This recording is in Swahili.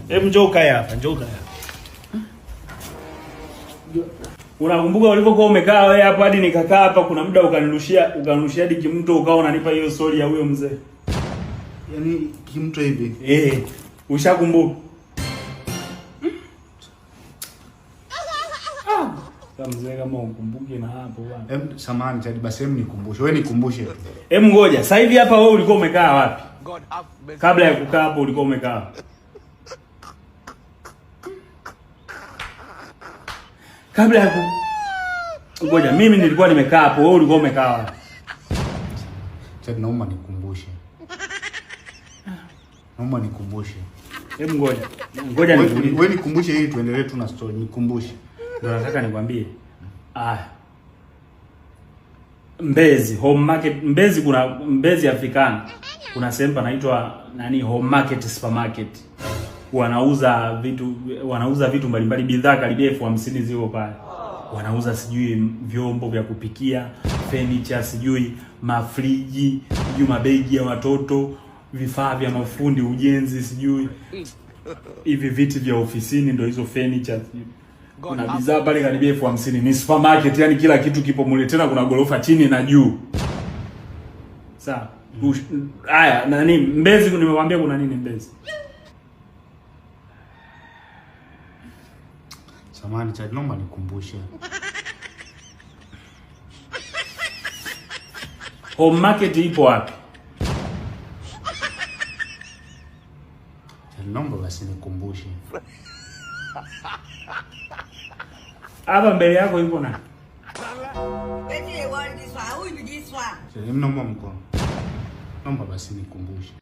Hebu njoo kae hapa, njoo kae hapa. Unakumbuka ulipokuwa umekaa wewe hapo hadi nikakaa hapa, kuna muda ukanirushia hadi kimto ukawa unanipa hiyo story ya huyo mzee. Yaani kimto hivi. Ushakumbuka? Kama mzee kama ukumbuke na hapo bwana. Samahani Chadi, basi nikumbushe. Wewe nikumbushe tu. Ngoja. Sasa hivi hapa wewe ulikuwa umekaa wapi? Kabla ya kukaa hapo ulikuwa umekaa. Kabla ya ngoja, mimi nilikuwa nimekaa hapo, wewe ulikuwa umekaa wapi? Chadi, naomba nikumbushe. Naomba nikumbushe. Ngoja nikuulize. Wewe nikumbushe ili tuendelee tu na story, nikumbushe. Ndio nataka nikwambie. Mbezi, home market, Mbezi kuna Mbezi Africana. Kuna sehemu panaitwa home market supermarket. Wanauza vitu mbalimbali, bidhaa karibia 50,000 ziko pale. Wanauza sijui vyombo vya kupikia, furniture, sijui mafriji, sijui mabegi ya watoto, vifaa vya mafundi ujenzi, sijui hivi viti vya ofisini, ndio hizo furniture. Kuna bidhaa pale karibia 50,000. Ni supermarket, yani kila kitu kipo mule, tena kuna gorofa chini na juu. Sawa. Haya, Mbezi nimekuambia kuna nini Mbezi? Samahani Chadi, naomba nikumbushe. Home market ipo wapi? Chadi, naomba basi nikumbushe. Hapa mbele yako yuko nani? Chadi, naomba mkono. Naomba basi nikumbushe.